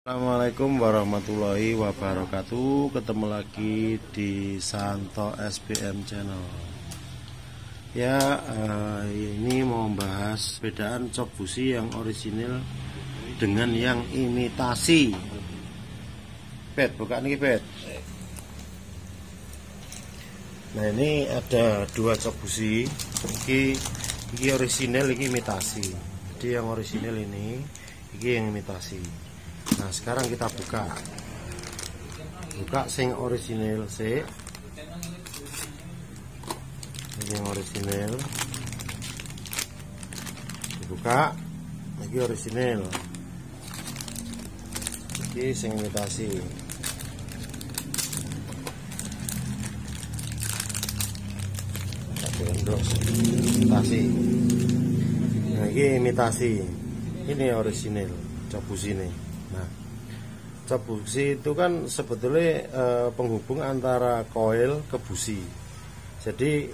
Assalamualaikum warahmatullahi wabarakatuh. Ketemu lagi di Santo SBM Channel. Ya, ini mau membahas perbedaan cop busi yang orisinil dengan yang imitasi. Pet, buka nih pet. Nah, ini ada dua cop busi. Ini orisinil, ini imitasi. Jadi yang orisinil ini yang imitasi. Nah, sekarang kita buka sing orisinil sih. Ini yang orisinil. Dibuka. Lagi orisinil. Ini sing imitasi. Imitasi. Nah, ini imitasi. Ini orisinil. Coba sini. Nah, cop busi itu kan sebetulnya penghubung antara koil ke busi. Jadi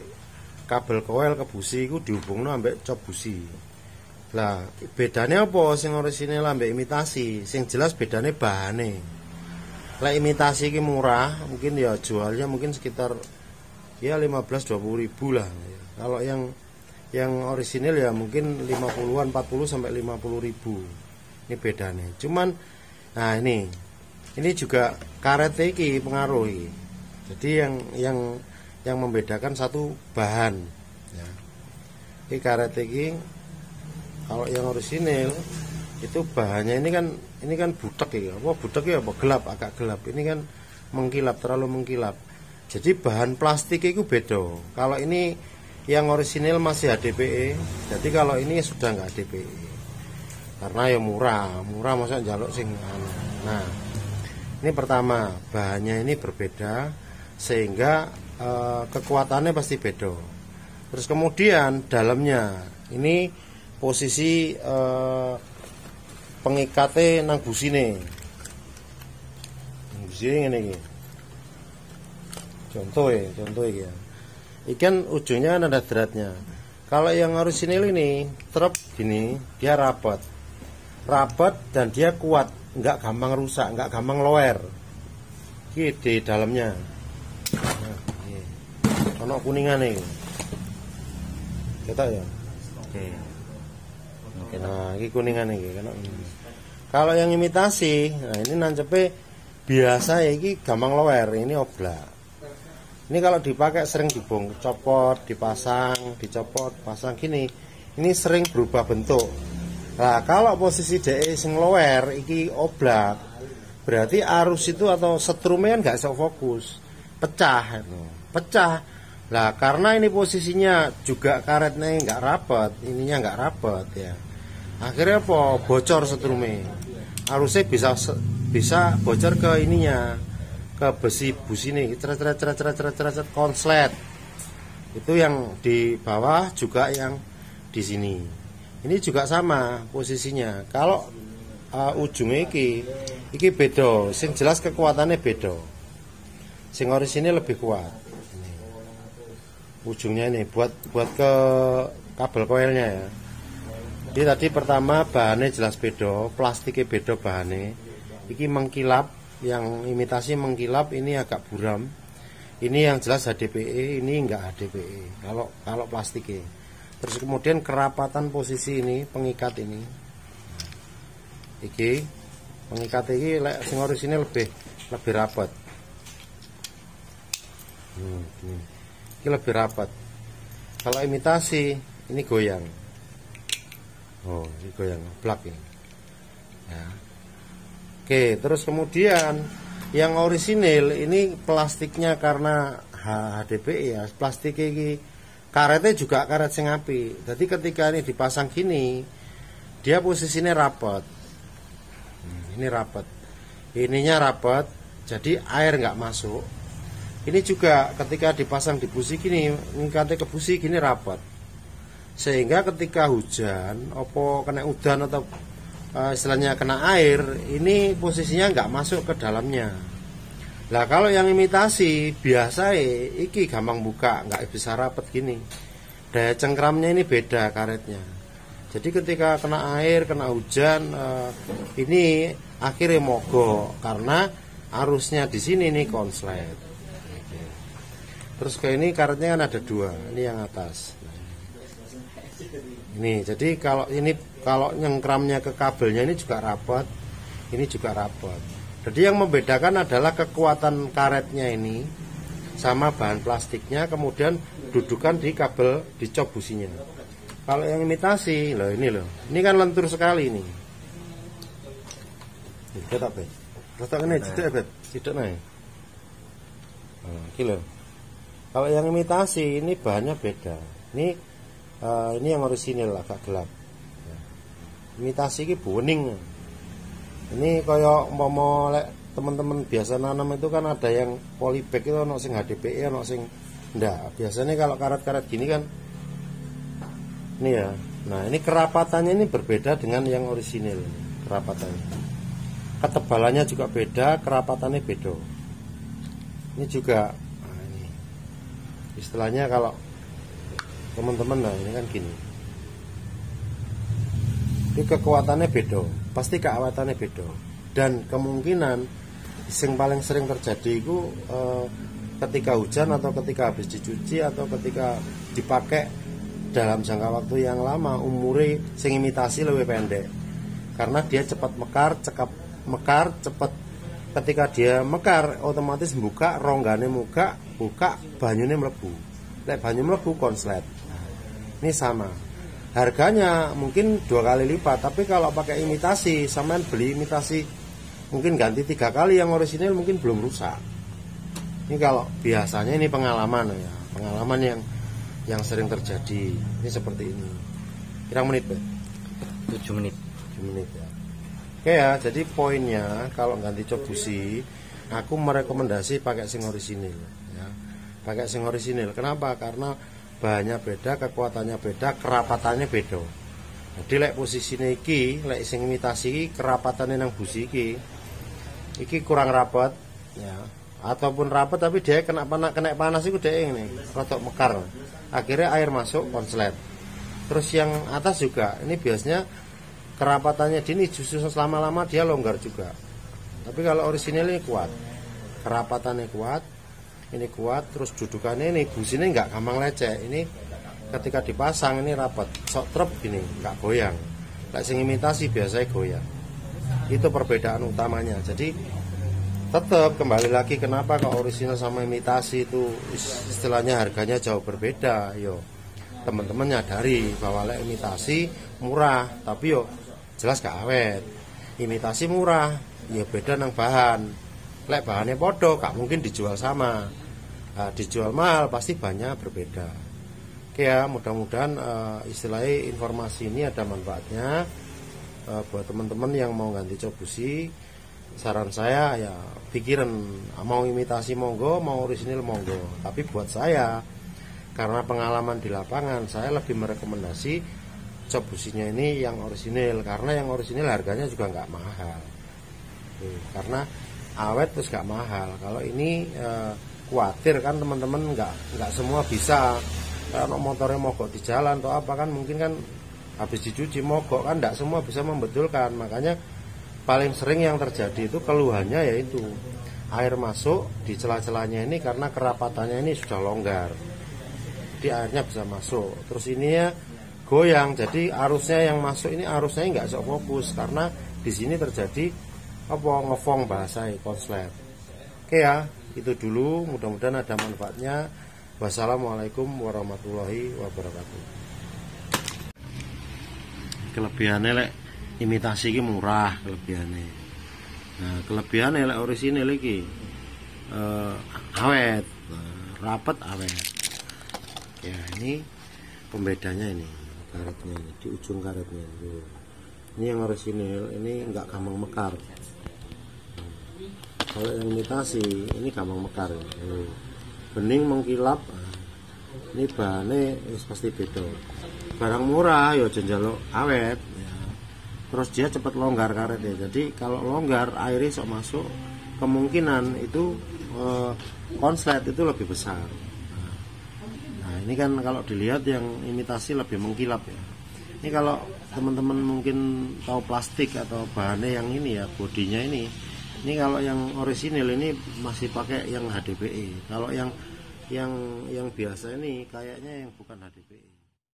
kabel koil ke busi itu dihubungno ambek cop busi. Lah, bedanya apa sing orisinil ambek imitasi? Sing jelas bedanya bahane. Lah imitasi ki murah, mungkin ya jualnya mungkin sekitar ya 15-20 ribu lah. Kalau yang orisinil ya mungkin 50-an, 40 sampai 50 ribu. Ini bedanya. Cuman nah ini juga karet iki pengaruh iki. Jadi yang membedakan satu bahan ya. Ini karet iki kalau yang orisinil itu bahannya ini kan butek ya. Apa butek ya apa gelap, agak gelap. Ini kan mengkilap, terlalu mengkilap. Jadi bahan plastik itu beda. Kalau ini yang orisinil masih HDPE. Jadi kalau ini sudah enggak HDPE. Karena ya murah maksudnya jaluk sing anu. Nah, ini pertama, bahannya ini berbeda sehingga kekuatannya pasti beda. Terus kemudian dalamnya ini posisi pengikatnya nang busine. Busine ngene iki. Contoh ya. Ikan ujungnya ada dratnya. Kalau yang orisinil ini trep gini, dia rapat dan dia kuat, nggak gampang rusak, nggak gampang lower. Ini di dalamnya. Nah, ini. Ono kuningan nih. Kita ya. Oke. Nah, ini kuningan nih. Kalau yang imitasi, nah ini nancepnya biasa ya, ini gampang lower, ini oblak. Ini kalau dipakai sering dicopot, dipasang, dicopot, pasang gini. Ini sering berubah bentuk. Nah, kalau posisi DE sing lower iki oblak, berarti arus itu atau setrumnya kan nggak bisa fokus, pecah itu, pecah. Lah, karena ini posisinya juga karetnya nggak rapat, ininya nggak rapat ya. Akhirnya apa? Bocor setrumnya. Arusnya bisa bocor ke ininya, ke besi ini, ceret konslet. Itu yang di bawah juga yang di sini. Ini juga sama posisinya. Kalau ujungnya iki beda. Sing jelas kekuatannya beda. Sing orisinil lebih kuat. Ini. Ujungnya ini buat ke kabel koilnya ya. Jadi tadi pertama bahannya jelas beda, plastiknya beda bahannya. Iki mengkilap, yang imitasi mengkilap ini agak buram. Ini yang jelas HDPE, ini enggak HDPE. Kalau plastiknya. Terus kemudian kerapatan posisi ini, pengikat ini. Iki pengikat ini sing orisinil lebih rapat. Ini lebih rapat. Kalau imitasi ini goyang. Oh, ini goyang, blak ini. Ya. Oke, terus kemudian yang orisinil ini plastiknya karena HDPE ya, plastik ini karetnya juga karet sing api. Jadi ketika ini dipasang gini, dia posisinya rapat. Ini rapat. Ininya rapat, jadi air nggak masuk. Ini juga ketika dipasang di busi gini, ngikatnya ke busi gini rapat. Sehingga ketika hujan, kena udan atau istilahnya kena air, ini posisinya nggak masuk ke dalamnya. Lah kalau yang imitasi biasa iki gampang buka, nggak bisa rapat gini. Daya cengkramnya ini beda karetnya. Jadi ketika kena air, kena hujan, ini akhirnya mogok karena arusnya di sini nih konslet. Terus kayak ini karetnya kan ada dua, ini yang atas. Ini jadi kalau nyengkramnya ke kabelnya ini juga rapat, ini juga rapat. Jadi yang membedakan adalah kekuatan karetnya ini sama bahan plastiknya, kemudian dudukan di kabel di cok businya. Kalau yang imitasi, loh ini kan lentur sekali ini. Kita apa? Rata ini tidak naik. Kilo. Kalau yang imitasi ini bahannya beda. Ini yang orisinil agak gelap. Imitasi ini bening. Ini kayak umpama teman-teman biasa nanam itu kan ada yang polybag itu ono sing HDPE, ono sing ndak. Biasanya kalau karet-karet gini kan ini ya. Nah, ini kerapatannya ini berbeda dengan yang orisinil. Kerapatannya. Ketebalannya juga beda, kerapatannya beda. Ini juga ini. Istilahnya kalau teman-teman, nah ini kan gini. Ini kekuatannya beda, pasti keawatannya beda. Dan kemungkinan yang paling sering terjadi itu ketika hujan atau ketika habis dicuci atau ketika dipakai dalam jangka waktu yang lama, umure sing imitasi lebih pendek. Karena dia cepat mekar, cepat ketika dia mekar otomatis buka ronggane buka banyune mlebu. Lek banyu mlebu konslet. Ini sama. Harganya mungkin 2 kali lipat, tapi kalau pakai imitasi, sampean beli imitasi mungkin ganti 3 kali, yang orisinil mungkin belum rusak. Ini kalau biasanya ini pengalaman ya, pengalaman yang sering terjadi. Ini seperti ini. Kira menit, Pak? 7 menit. 7 menit ya. Oke ya, jadi poinnya kalau ganti cok busi, aku merekomendasi pakai sing orisinil ya. Pakai sing orisinil. Kenapa? Karena bahannya beda, kekuatannya beda, kerapatannya beda. Jadi lek posisine iki, lek sing imitasi kerapatane nang busi iki kurang rapat ya. Ataupun rapat tapi dia kena panas iku dhek ngene, rada mekar. Akhirnya air masuk konslet. Terus yang atas juga, ini biasanya kerapatannya ini justru selama-lama dia longgar juga. Tapi kalau orisinil ini kuat, kerapatannya kuat, ini kuat, terus dudukannya ini businya nggak gampang lecek. Ini ketika dipasang ini rapat, sok trep gini, nggak goyang. Kayak sing imitasi biasanya goyang. Itu perbedaan utamanya. Jadi tetap kembali lagi kenapa kalau orisinal sama imitasi itu istilahnya harganya jauh berbeda. Yo, teman-teman nyadari bahwa imitasi murah, tapi yo jelas gak awet. Imitasi murah, ya beda nang bahan. Lek bahannya podo, gak mungkin dijual sama. Nah, dijual mahal pasti banyak berbeda. Oke ya, mudah-mudahan istilahnya informasi ini ada manfaatnya buat teman-teman yang mau ganti cok busi. Saran saya ya pikiran mau imitasi monggo, mau orisinil monggo. Tapi buat saya, karena pengalaman di lapangan, saya lebih merekomendasi cok businya ini yang orisinil, karena yang orisinil harganya juga nggak mahal. Karena awet terus nggak mahal. Kalau ini khawatir kan teman-teman nggak semua bisa. Kalau motornya mogok di jalan atau apa kan mungkin kan habis dicuci mogok kan nggak semua bisa membetulkan. Makanya paling sering yang terjadi itu keluhannya yaitu air masuk di celah-celahnya ini karena kerapatannya ini sudah longgar. Jadi airnya bisa masuk. Terus ini ya goyang, jadi arusnya yang masuk ini arusnya nggak sok fokus karena di sini terjadi ngefong bahasa konslet. Oke ya, itu dulu. Mudah-mudahan ada manfaatnya. Wassalamualaikum warahmatullahi wabarakatuh. Kelebihannya lek imitasi ini murah kelebihannya. Nah kelebihannya lek orisinil iki awet, rapet awet. Ya ini pembedanya ini. Karetnya ini, di ujung karetnya ini yang orisinil, ini enggak gampang mekar. Kalau yang imitasi ini gampang mekar. Bening mengkilap, ini bahannya pasti beda. Barang murah ya jenjalo awet ya. Terus dia cepat longgar karetnya. Jadi kalau longgar airnya sok masuk, kemungkinan itu konslet itu lebih besar. Nah ini kan kalau dilihat yang imitasi lebih mengkilap ya. Ini kalau teman-teman mungkin tahu plastik atau bahannya yang ini ya, bodinya ini kalau yang orisinil ini masih pakai yang HDPE. Kalau yang biasa ini kayaknya yang bukan HDPE.